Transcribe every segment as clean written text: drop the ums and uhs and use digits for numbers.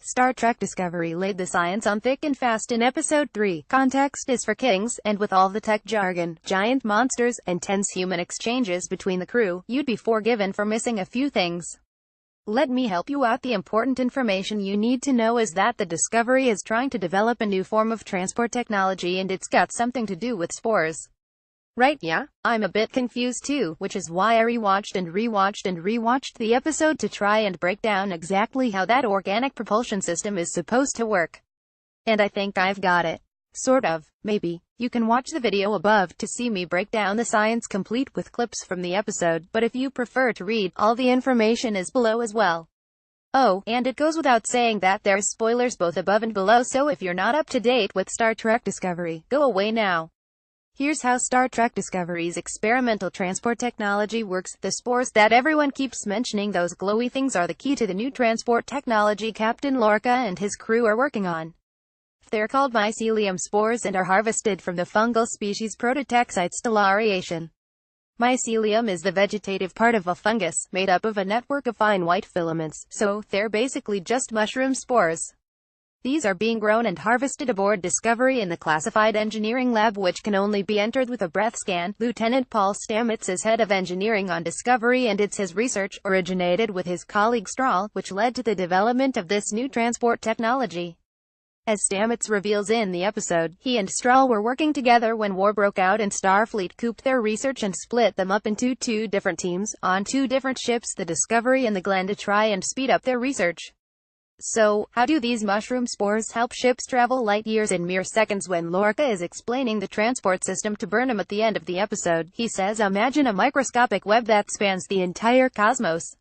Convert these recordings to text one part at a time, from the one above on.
Star Trek Discovery laid the science on thick and fast in Episode 3. Context is for kings, and with all the tech jargon, giant monsters, and tense human exchanges between the crew, you'd be forgiven for missing a few things. Let me help you out. The important information you need to know is that the Discovery is trying to develop a new form of transport technology, and it's got something to do with spores. Right, yeah? I'm a bit confused too, which is why I rewatched the episode to try and break down exactly how that organic propulsion system is supposed to work. And I think I've got it. Sort of, maybe. You can watch the video above to see me break down the science complete with clips from the episode, but if you prefer to read, all the information is below as well. Oh, and it goes without saying that there's spoilers both above and below, so if you're not up to date with Star Trek Discovery, go away now. Here's how Star Trek Discovery's experimental transport technology works. The spores that everyone keeps mentioning, those glowy things, are the key to the new transport technology Captain Lorca and his crew are working on. They're called mycelium spores and are harvested from the fungal species Prototaxite stellariation. Mycelium is the vegetative part of a fungus, made up of a network of fine white filaments, so they're basically just mushroom spores. These are being grown and harvested aboard Discovery in the classified engineering lab, which can only be entered with a breath scan. Lieutenant Paul Stamets is head of engineering on Discovery, and it's his research, originated with his colleague Strahl, which led to the development of this new transport technology. As Stamets reveals in the episode, he and Strahl were working together when war broke out and Starfleet couped their research and split them up into two different teams, on two different ships, the Discovery and the Glenn, to try and speed up their research. So, how do these mushroom spores help ships travel light years in mere seconds? When Lorca is explaining the transport system to Burnham at the end of the episode, he says, imagine a microscopic web that spans the entire cosmos.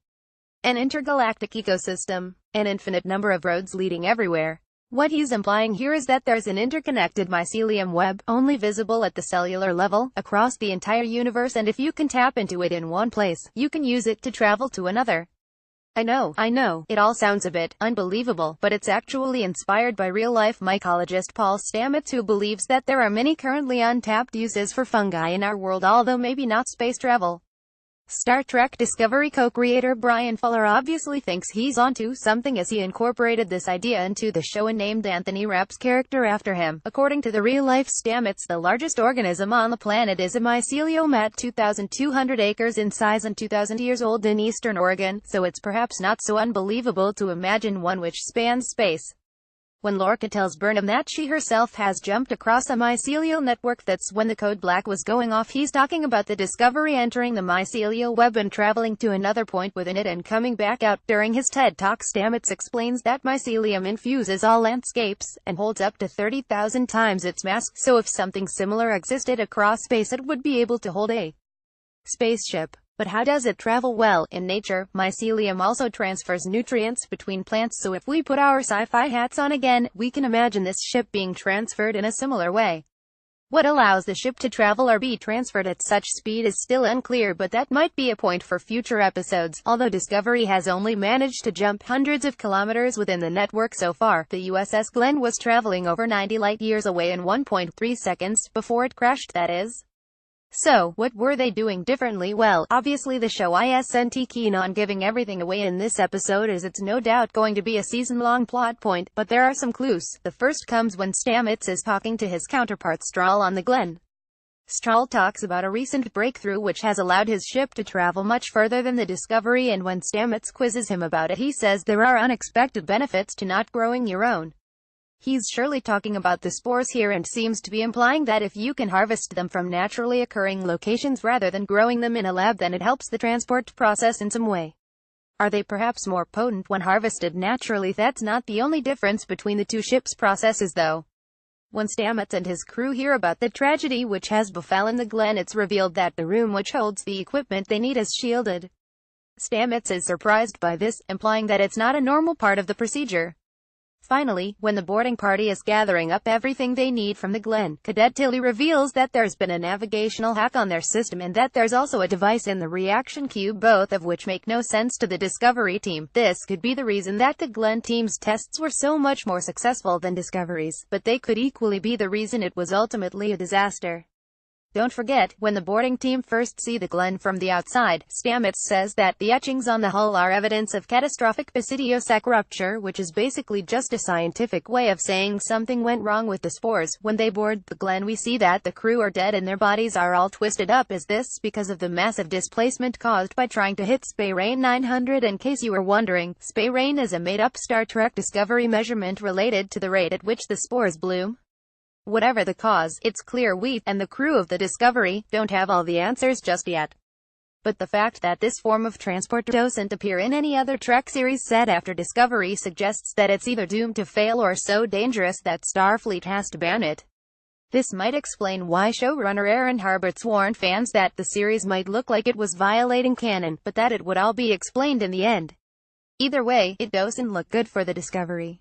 An intergalactic ecosystem. An infinite number of roads leading everywhere. What he's implying here is that there's an interconnected mycelium web, only visible at the cellular level, across the entire universe, and if you can tap into it in one place, you can use it to travel to another. I know, it all sounds a bit unbelievable, but it's actually inspired by real-life mycologist Paul Stamets, who believes that there are many currently untapped uses for fungi in our world, although maybe not space travel. Star Trek Discovery co-creator Bryan Fuller obviously thinks he's onto something, as he incorporated this idea into the show and named Anthony Rapp's character after him. According to the real-life Stamets, the largest organism on the planet is a mycelium at 2,200 acres in size and 2,000 years old in eastern Oregon, so it's perhaps not so unbelievable to imagine one which spans space. When Lorca tells Burnham that she herself has jumped across a mycelial network, that's when the code black was going off. He's talking about the Discovery entering the mycelial web and traveling to another point within it and coming back out. During his TED Talk, Stamets explains that mycelium infuses all landscapes, and holds up to 30,000 times its mass, so if something similar existed across space, it would be able to hold a spaceship. But how does it travel? Well, in nature, mycelium also transfers nutrients between plants, so if we put our sci-fi hats on again, we can imagine this ship being transferred in a similar way. What allows the ship to travel or be transferred at such speed is still unclear, but that might be a point for future episodes. Although Discovery has only managed to jump hundreds of kilometers within the network so far, the USS Glenn was traveling over 90 light-years away in 1.3 seconds, before it crashed, that is. So, what were they doing differently? Well, obviously the show isn't keen on giving everything away in this episode, as it's no doubt going to be a season-long plot point, but there are some clues. The first comes when Stamets is talking to his counterpart Strahl on the Glenn. Strahl talks about a recent breakthrough which has allowed his ship to travel much further than the Discovery, and when Stamets quizzes him about it, he says there are unexpected benefits to not growing your own. He's surely talking about the spores here, and seems to be implying that if you can harvest them from naturally occurring locations rather than growing them in a lab, then it helps the transport process in some way. Are they perhaps more potent when harvested naturally? That's not the only difference between the two ships' processes, though. When Stamets and his crew hear about the tragedy which has befallen the Glenn, it's revealed that the room which holds the equipment they need is shielded. Stamets is surprised by this, implying that it's not a normal part of the procedure. Finally, when the boarding party is gathering up everything they need from the Glenn, Cadet Tilly reveals that there's been a navigational hack on their system, and that there's also a device in the reaction cube, both of which make no sense to the Discovery team. This could be the reason that the Glenn team's tests were so much more successful than Discovery's, but they could equally be the reason it was ultimately a disaster. Don't forget, when the boarding team first see the Glen from the outside, Stamets says that the etchings on the hull are evidence of catastrophic basidiosec rupture, which is basically just a scientific way of saying something went wrong with the spores. When they board the Glen, we see that the crew are dead and their bodies are all twisted up. Is this because of the massive displacement caused by trying to hit Speyrain 900? In case you were wondering, Speyrain is a made-up Star Trek Discovery measurement related to the rate at which the spores bloom. Whatever the cause, it's clear we, and the crew of the Discovery, don't have all the answers just yet. But the fact that this form of transport doesn't appear in any other Trek series set after Discovery suggests that it's either doomed to fail or so dangerous that Starfleet has to ban it. This might explain why showrunner Aaron Harberts warned fans that the series might look like it was violating canon, but that it would all be explained in the end. Either way, it doesn't look good for the Discovery.